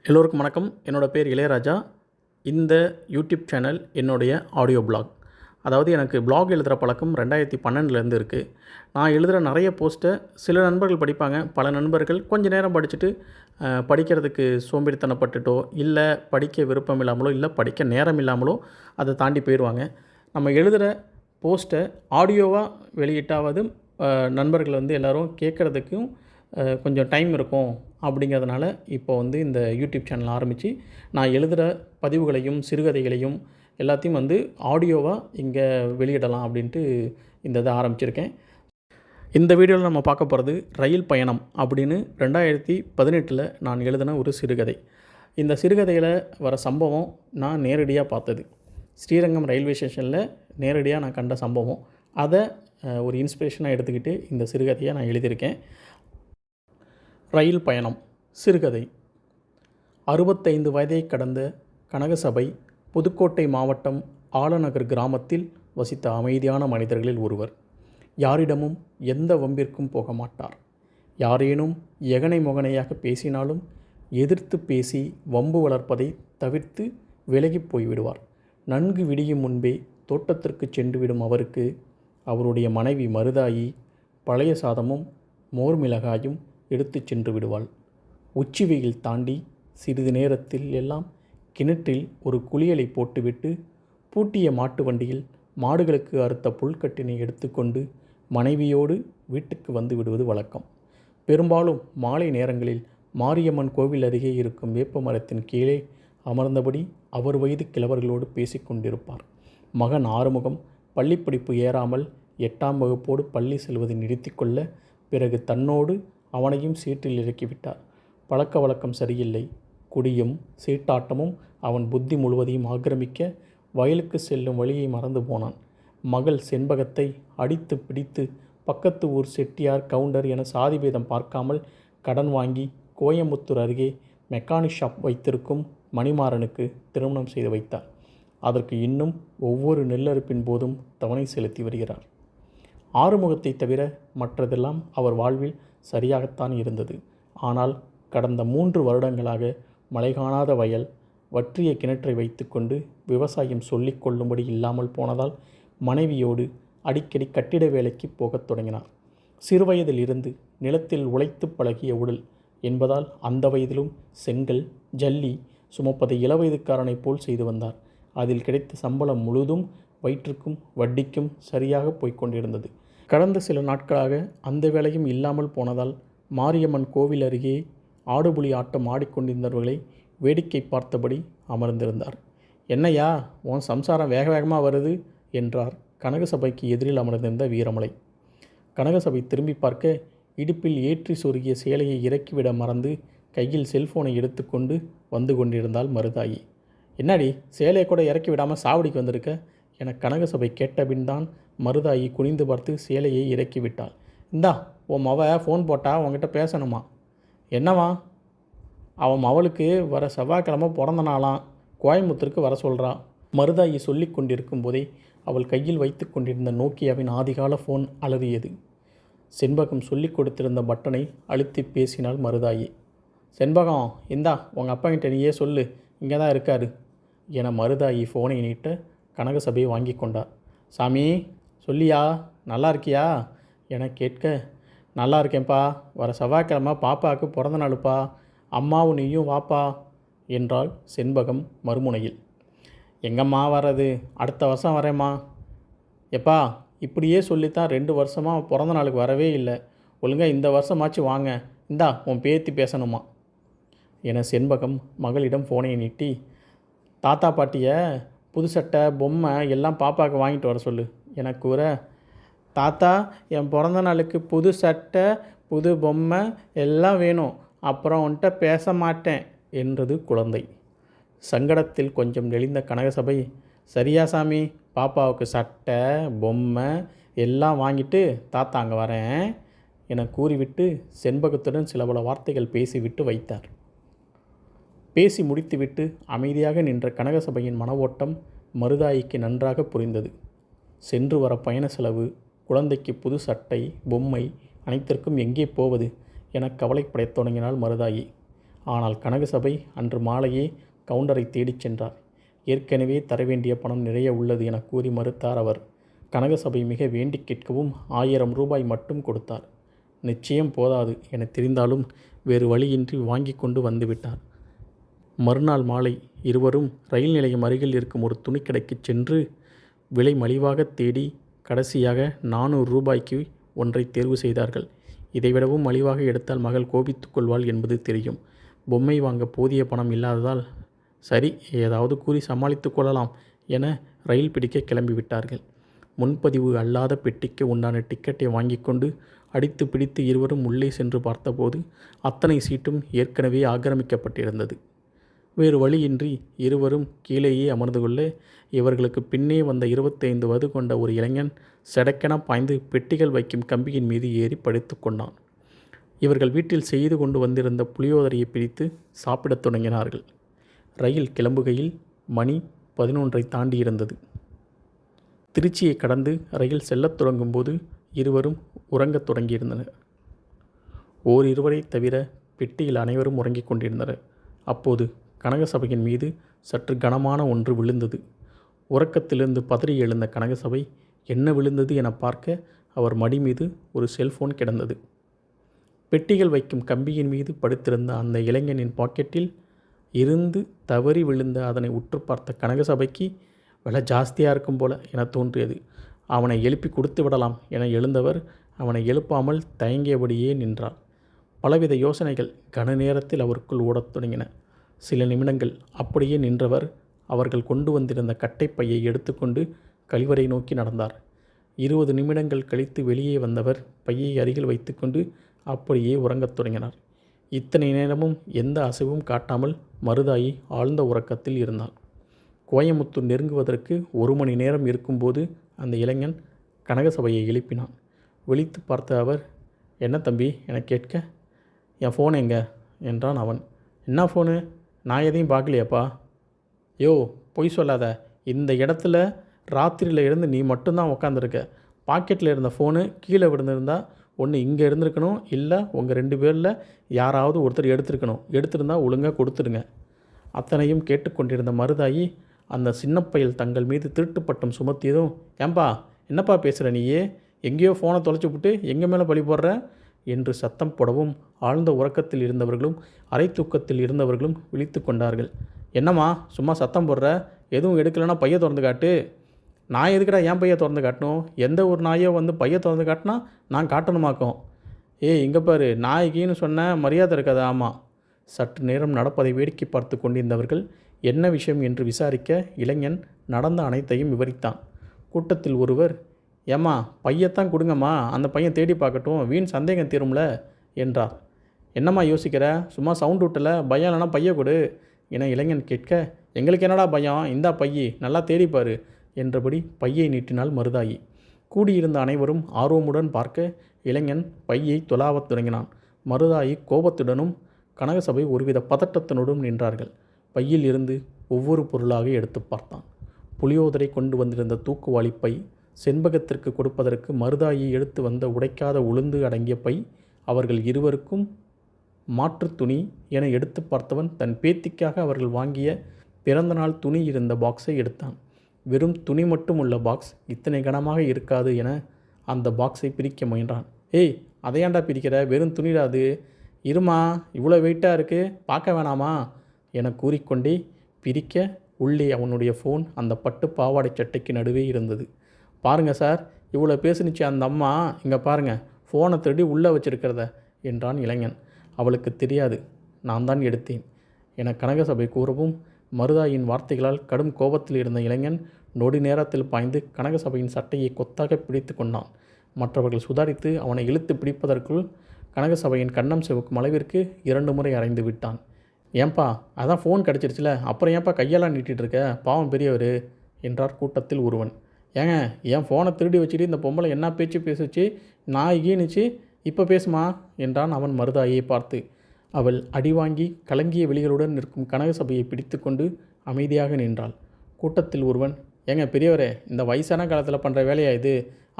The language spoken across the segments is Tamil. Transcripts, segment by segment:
எல்லோருக்கும் வணக்கம். என்னோடய பேர் இளையராஜா. இந்த யூடியூப் சேனல் என்னுடைய ஆடியோ பிளாக். அதாவது எனக்கு பிளாக் எழுதுகிற பழக்கம் 2012லேருந்து இருக்குது. நான் எழுதுகிற நிறைய போஸ்ட்டை சில நண்பர்கள் படிப்பாங்க. பல நண்பர்கள் கொஞ்ச நேரம் படிச்சுட்டு படிக்கிறதுக்கு சோம்பேறித்தனப்பட்டுட்டோ, இல்லை படிக்க விருப்பம் இல்லாமலோ, இல்லை படிக்க நேரம் இல்லாமலோ அதை தாண்டி போயிடுவாங்க. நம்ம எழுதுகிற போஸ்ட்டை ஆடியோவாக வெளியிட்டாவது நண்பர்கள் எல்லோரும் கேட்குறதுக்கும் கொஞ்சம் டைம் இருக்கும். அப்படிங்கிறதுனால இப்போ இந்த யூடியூப் சேனல் ஆரம்பித்து நான் எழுதுகிற பதிவுகளையும் சிறுகதைகளையும் எல்லாத்தையும் ஆடியோவாக இங்கே வெளியிடலாம் அப்படின்ட்டு இந்த இதை ஆரம்பிச்சிருக்கேன். இந்த வீடியோவில் நம்ம பார்க்க போகிறது ரயில் பயணம் அப்படின்னு 2018 நான் எழுதின ஒரு சிறுகதை. இந்த சிறுகதையில் வர சம்பவம் நான் நேரடியாக பார்த்தது. ஸ்ரீரங்கம் ரயில்வே ஸ்டேஷனில் நேரடியாக நான் கண்ட சம்பவம். அதை ஒரு இன்ஸ்பிரேஷனாக எடுத்துக்கிட்டு இந்த சிறுகதையை நான் எழுதியிருக்கேன். ரயில் பயணம் சிறுகதை. 65 வயதை கடந்த கனகசபை புதுக்கோட்டை மாவட்டம் ஆலநகர் கிராமத்தில் வசித்த அமைதியான மனிதர்களில் ஒருவர். யாரிடமும் எந்த வம்பிற்கும் போக மாட்டார். யாரேனும் எகனை முகனையாக பேசினாலும் எதிர்த்து பேசி வம்பு வளர்ப்பதை தவிர்த்து விலகி போய்விடுவார். நன்கு விடியும் முன்பே தோட்டத்திற்கு சென்றுவிடும் அவருக்கு அவருடைய மனைவி மருதாயி பழைய சாதமும் மோர் மிளகாயும் எடுத்து சென்று விடுவாள். உச்சி வெயில் தாண்டி சிறிது நேரத்தில் எல்லாம் கிணற்றில் ஒரு குளியலை போட்டுவிட்டு பூட்டிய மாட்டு வண்டியில் மாடுகளுக்கு அறுத்த புல்கட்டினை எடுத்துக்கொண்டு மனைவியோடு வீட்டுக்கு வந்து விடுவது வழக்கம். பெரும்பாலும் மாலை நேரங்களில் மாரியம்மன் கோவில் அருகே இருக்கும் வேப்ப மரத்தின் கீழே அமர்ந்தபடி அவர் வயது கிழவர்களோடு பேசிக்கொண்டிருப்பார். மகன் ஆறுமுகம் பள்ளிப்படிப்பு ஏறாமல் 8ஆம் வகுப்போடு பள்ளி செல்வதை நிறுத்தி கொள்ள பிறகு தன்னோடு அவனையும் சீட்டில் இறக்கிவிட்டார். பழக்க வழக்கம் சரியில்லை. குடியும் சீட்டாட்டமும் அவன் புத்தி முழுவதையும் ஆக்கிரமிக்க வயலுக்கு செல்லும் வழியை மறந்து போனான். மகள் செண்பகத்தை அடித்து பிடித்து பக்கத்து ஊர் செட்டியார் கவுண்டர் என சாதிபேதம் பார்க்காமல் கடன் வாங்கி கோயம்புத்தூர் அருகே மெக்கானிக் ஷாப் வைத்திருக்கும் மணிமாறனுக்கு திருமணம் செய்து வைத்தார். அதற்கு இன்னும் ஒவ்வொரு நெல்லறுப்பின் போதும் தவணை செலுத்தி வருகிறார். ஆறுமுகத்தை தவிர மற்றதெல்லாம் அவர் வாழ்வில் சரியாகத்தான் இருந்தது. ஆனால் கடந்த 3 வருடங்களாக மழை காணாத வயல், வற்றிய கிணற்றை வைத்துக்கொண்டு விவசாயம் சொல்லிக் கொள்ளும்படி இல்லாமல் போனதால் மனைவியோடு அடிக்கடி கட்டிட வேலைக்கு போகத் தொடங்கினார். சிறுவயதில் இருந்து நிலத்தில் உழைத்து பழகிய உடல் என்பதால் அந்த வயதிலும் செங்கல் ஜல்லி சுமப்பதை இளவயதுக்காரனைப் போல் செய்து வந்தார். அதில் கிடைத்த சம்பளம் முழுதும் வயிற்றுக்கும் வட்டிக்கும் சரியாக போய்கொண்டிருந்தது. கடந்த சில நாட்களாக அந்த வேலையும் இல்லாமல் போனதால் மாரியம்மன் கோவில் அருகே ஆடுபுலி ஆட்டம் ஆடிக்கொண்டிருந்தவர்களை வேடிக்கை பார்த்தபடி அமர்ந்திருந்தார். என்னையா உன் சம்சாரம் வேக வேகமாக வருது என்றார் கனகசபைக்கு எதிரில் அமர்ந்திருந்த வீரமலை. கனகசபை திரும்பி பார்க்க இடுப்பில் ஏற்றி சொருகிய சேலையை இறக்கிவிட மறந்து கையில் செல்ஃபோனை எடுத்துக்கொண்டு வந்து கொண்டிருந்தாள் மருதாயி. என்னடி சேலையை கூட இறக்கி விடாமல் சாவடிக்கு வந்திருக்க என கனகசபை கேட்டபின் தான் மருதாயி குனிந்து பார்த்து சேலையை இறக்கிவிட்டாள். இந்தா உன் மவ ஃபோன் போட்டால் உங்ககிட்ட பேசணுமா? என்னவா? அவன் அவளுக்கு வர செவ்வாய்க்கிழமை பிறந்த நாளாம், கோயம்புத்தூருக்கு வர சொல்கிறா. மருதாயி சொல்லி கொண்டிருக்கும் போதே அவள் கையில் வைத்து கொண்டிருந்த நோக்கியாவின் ஆதிகால ஃபோன் அலறியது. செண்பகம் சொல்லி கொடுத்திருந்த பட்டனை அழுத்தி பேசினாள் மருதாயி. செண்பகம், இந்தா உங்கள் அப்பாங்கிட்ட நீயே சொல்லு, இங்கே தான் இருக்காரு என மருதாயி ஃபோனை நீட்ட கனகசபையை வாங்கி கொண்டார். சாமி சொல்லியா, நல்லா இருக்கியா என கேட்க, நல்லா இருக்கேன்ப்பா, வர செவ்வாய்க்கிழமை பாப்பாவுக்கு பிறந்த நாளுப்பா, அம்மாவும் நீயும் வாப்பா என்றாள் செண்பகம் மறுமுனையில். எங்கம்மா வர்றது, அடுத்த வருஷம் வரேம்மா. எப்பா இப்படியே சொல்லித்தான் 2 வருஷமாக பிறந்த நாளுக்கு வரவே இல்லை, ஒழுங்காக இந்த வருஷமாச்சு வாங்க, இந்தா உன் பேத்தி பேசணுமா என செண்பகம் மகளிடம் ஃபோனை நீட்டி, தாத்தா பாட்டியை புது சட்டை பொம்மை எல்லாம் பாப்பாவுக்கு வாங்கிட்டு வர சொல்லு என கூற, தாத்தா என் பிறந்த நாளுக்கு புது சட்டை புது பொம்மை எல்லாம் வேணும், அப்புறம் உன்கிட்ட பேச மாட்டேன் என்றது குழந்தை. சங்கடத்தில் கொஞ்சம் நெளிந்த கனகசபை, சரியா சாமி, பாப்பாவுக்கு சட்டை பொம்மை எல்லாம் வாங்கிட்டு தாத்தா அங்கே வரேன் என கூறிவிட்டு செண்பகத்துடன் சில பல வார்த்தைகள் பேசிவிட்டு வைத்தார். பேசி முடித்துவிட்டு அமைதியாக நின்ற கனகசபையின் மன ஓட்டம் மருதாயிக்கு நன்றாக புரிந்தது. சென்று வர பயண செலவு, குழந்தைக்கு புது சட்டை பொம்மை அனைத்திற்கும் எங்கே போவது என கவலைப்படத் தொடங்கினாள் மருதாயி. ஆனால் கனகசபை அன்று மாலையே கவுண்டரை தேடிச் சென்றார். ஏற்கனவே தரவேண்டிய பணம் நிறைய உள்ளது என கூறி மறுத்தார் அவர். கனகசபை மிக வேண்டி கேட்கவும் 1000 ரூபாய் மட்டும் கொடுத்தார். நிச்சயம் போதாது என தெரிந்தாலும் வேறு வழியின்றி வாங்கி கொண்டு வந்துவிட்டார். மறுநாள் மாலை இருவரும் ரயில் நிலையம் அருகில் இருக்கும் ஒரு துணிக்கடைக்கு சென்று விலை மலிவாக தேடி கடைசியாக 400 ரூபாய்க்கு ஒன்றை தேர்வு செய்தார்கள். இதைவிடவும் மலிவாக எடுத்தால் மகள் கோபித்துக் கொள்வாள் என்பது தெரியும். பொம்மை வாங்க போதிய பணம் இல்லாததால் சரி ஏதாவது கூறி சமாளித்து கொள்ளலாம் என ரயில் பிடிக்க கிளம்பிவிட்டார்கள். முன்பதிவு அல்லாத பெட்டிக்கு உண்டான டிக்கெட்டை வாங்கி கொண்டு அடித்து பிடித்து இருவரும் உள்ளே சென்று பார்த்தபோது அத்தனை சீட்டும் ஏற்கனவே ஆக்கிரமிக்கப்பட்டிருந்தது. வேறு வழியின்றி இருவரும் கீழேயே அமர்ந்து கொள்ள இவர்களுக்கு பின்னே வந்த 25 வயது கொண்ட ஒரு இளைஞன் செடக்கென பாய்ந்து பெட்டிகள் வைக்கும் கம்பியின் மீது ஏறி படுத்து கொண்டான். இவர்கள் வீட்டில் செய்து கொண்டு வந்திருந்த புளியோதரையை பிரித்து சாப்பிடத் தொடங்கினார்கள். ரயில் கிளம்புகையில் மணி 11ஐ தாண்டி இருந்தது. திருச்சியை கடந்து ரயில் செல்லத் தொடங்கும் போது இருவரும் உறங்கத் தொடங்கியிருந்தனர். ஓரிருவரை தவிர பெட்டியில் அனைவரும் உறங்கிக் கொண்டிருந்தனர். அப்போது கனகசபையின் மீது சற்று கனமான ஒன்று விழுந்தது. உறக்கத்திலிருந்து பதறி எழுந்த கனகசபை என்ன விழுந்தது என பார்க்க அவர் மடி மீது ஒரு செல்போன் கிடந்தது. பெட்டிகள் வைக்கும் கம்பியின் மீது படுத்திருந்த அந்த இளைஞனின் பாக்கெட்டில் இருந்து தவறி விழுந்த அதனை உற்று பார்த்த கனகசபைக்கு விலை ஜாஸ்தியாக இருக்கும் போல என தோன்றியது. அவனை எழுப்பி கொடுத்து விடலாம் என எழுந்தவர் அவனை எழுப்பாமல் தயங்கியபடியே நின்றார். பலவித யோசனைகள் கன நேரத்தில் அவருக்குள் ஓடத் தொடங்கின. சில நிமிடங்கள் அப்படியே நின்றவர் அவர்கள் கொண்டு வந்திருந்த கட்டைப்பையை எடுத்துக்கொண்டு கழிவறை நோக்கி நடந்தார். 20 நிமிடங்கள் கழித்து வெளியே வந்தவர் பையை அருகில் வைத்துக்கொண்டு அப்படியே உறங்கத் தொடங்கினார். இத்தனை நேரமும் எந்த அசைவும் காட்டாமல் மருதாயி ஆழ்ந்த உறக்கத்தில் இருந்தாள். கோயமுத்தூர் நெருங்குவதற்கு 1 மணி நேரம் இருக்கும்போது அந்த இளைஞன் கனகசபையை எழுப்பினான். விழித்து பார்த்த அவர், என்ன தம்பி என கேட்க, என் ஃபோன் எங்க என்றான் அவன். என்ன ஃபோனு? நான் எதையும் பார்க்கலையாப்பா. யோ பொய் சொல்லாத, இந்த இடத்துல ராத்திரியில் இருந்து நீ மட்டும்தான் உக்காந்துருக்க. பாக்கெட்டில் இருந்த ஃபோனு கீழே விழுந்திருந்தா ஒன்று இங்கே இருந்திருக்கணும், இல்லை உங்கள் 2 பேரில் யாராவது ஒருத்தர் எடுத்திருக்கணும். எடுத்திருந்தால் ஒழுங்காக கொடுத்துடுங்க. அத்தனையும் கேட்டுக்கொண்டிருந்த மருதாயி அந்த சின்ன பயல் தங்கள் மீது திருட்டு பட்டம் சுமத்தியதும், ஏம்பா என்னப்பா பேசுகிற நீயே, எங்கேயோ ஃபோனை தொலைச்சி விட்டு எங்கள் மேலே பழி போடுற என்று சத்தம் போடவும் ஆழ்ந்த உறக்கத்தில் இருந்தவர்களும் அரை தூக்கத்தில் இருந்தவர்களும் விழித்து கொண்டார்கள். என்னம்மா சும்மா சத்தம் போடுற, எதுவும் எடுக்கலைன்னா பையை திறந்து காட்டு. நான் எதுக்கடா என் பையை திறந்து காட்டணும்? எந்த ஒரு நாயோ வந்து பையை திறந்து காட்டினா நான் காட்டணுமாக்கும். இங்கே பாரு, நாய்கின்னு சொன்ன மரியாதை இருக்காது. ஆமாம். சற்று நேரம் நடப்பதை வேடிக்கை பார்த்து கொண்டிருந்தவர்கள் என்ன விஷயம் என்று விசாரிக்க இளைஞன் நடந்த அனைத்தையும் விவரித்தான். கூட்டத்தில் ஒருவர், ஏம்மா பையத்தான் கொடுங்கம்மா, அந்த பையன் தேடி பார்க்கட்டும், வீண் சந்தேகம் தீரும்ல என்றார். என்னம்மா யோசிக்கிற, சும்மா சவுண்ட் விட்டல, பயம் இல்லைனா பைய கொடு என இளைஞன் கேட்க, எங்களுக்கு என்னடா பயம், இந்தா பையி நல்லா தேடிப்பார் என்றபடி பையை நீட்டினாள் மருதாயி. கூடியிருந்த அனைவரும் ஆர்வமுடன் பார்க்க இளைஞன் பையை தொலாவத் தொடங்கினான். மருதாயி கோபத்துடனும் கனகசபை ஒருவித பதட்டத்தினுடன் நின்றார்கள். பையில் இருந்து ஒவ்வொரு பொருளாக எடுத்து பார்த்தான். புளியோதரை கொண்டு வந்திருந்த தூக்குவாளி பை, செண்பகத்திற்கு கொடுப்பதற்கு மருதாயி எடுத்து வந்த உடைக்காத உளுந்து அடங்கிய பை, அவர்கள் இருவருக்கும் மாற்று துணி என எடுத்து பார்த்தவன் தன் பேத்திக்காக அவர்கள் வாங்கிய பிறந்தநாள் துணி இருந்த பாக்ஸை எடுத்தான். வெறும் துணி மட்டும் உள்ள பாக்ஸ் இத்தனை கனமாக இருக்காது என அந்த பாக்ஸை பிரிக்க முயன்றான். அதையாண்டா பிரிக்கிற, வெறும் துணிடாது, இருமா இவ்வளோ வெயிட்டாக இருக்குது, பார்க்க வேணாமா என கூறிக்கொண்டே பிரிக்க உள்ளே அவனுடைய ஃபோன் அந்த பட்டு பாவாடை சட்டைக்கு நடுவே இருந்தது. பாருங்கள் சார், இவ்வளோ பேசுனுச்சு அந்த அம்மா, இங்கே பாருங்கள் ஃபோனை திருடி உள்ளே வச்சிருக்கிறத என்றான் இளைஞன். அவளுக்கு தெரியாது, நான் தான் எடுத்தேன் என கனகசபை கூறவும் மருதாயின் வார்த்தைகளால் கடும் கோபத்தில் இருந்த இளைஞன் நொடி நேரத்தில் பாய்ந்து கனகசபையின் சட்டையை கொத்தாக பிடித்து கொண்டான். மற்றவர்கள் சுதாரித்து அவனை இழுத்து பிடிப்பதற்குள் கனகசபையின் கன்னம் சிவக்கும் அளவிற்கு 2 முறை அறைந்து விட்டான். ஏன்பா அதான் ஃபோன் கிடச்சிருச்சுல, அப்புறம் ஏன்பா கையெல்லாம் நீட்டிகிட்டு இருக்க, பாவம் பெரியவர் என்றார் கூட்டத்தில் ஒருவன். ஏங்க என் ஃபோனை திருடி வச்சுட்டு இந்த பொம்பளை என்ன பேச்சு பேசுச்சு, நான் ஈனிச்சு, இப்போ பேசுமா என்றான் அவன் மருதாயை பார்த்து. அவள் அடிவாங்கி கலங்கிய விழிகளுடன் நிற்கும் கனகசபையை பிடித்து கொண்டு அமைதியாக நின்றாள். கூட்டத்தில் ஒருவன், ஏங்க பெரியவரே, இந்த வயசான காலத்தில் பண்ணுற வேலையா இது,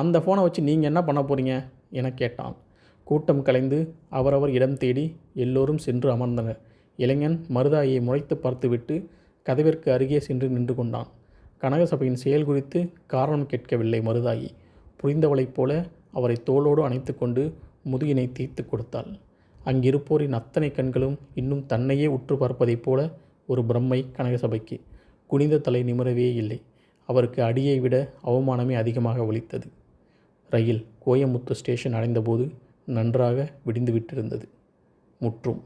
அந்த ஃபோனை வச்சு நீங்கள் என்ன பண்ண போகிறீங்க என கேட்டான். கூட்டம் கலைந்து அவரவர் இடம் தேடி எல்லோரும் சென்று அமர்ந்தனர். இளைஞன் மருதாயை முறைத்து பார்த்துவிட்டு கதவிற்கு அருகே சென்று நின்று கொண்டான். கனகசபையின் செயல் குறித்து காரணம் கேட்கவில்லை மருதாயி. புரிந்தவளைப் போல அவரை தோளோடு அணைத்து கொண்டு முதுகினை தீர்த்து கொடுத்தாள். அங்கிருப்போரின் அத்தனை கண்களும் இன்னும் தன்னையே உற்று பார்ப்பதைப் போல ஒரு பிரம்மை கனகசபைக்கு. குனிந்த தலை நிமிரவே இல்லை. அவருக்கு அடியை விட அவமானமே அதிகமாக ஒலித்தது. ரயில் கோயமுத்தூர் ஸ்டேஷன் அடைந்தபோது நன்றாக விடிந்துவிட்டிருந்தது. முற்றும்.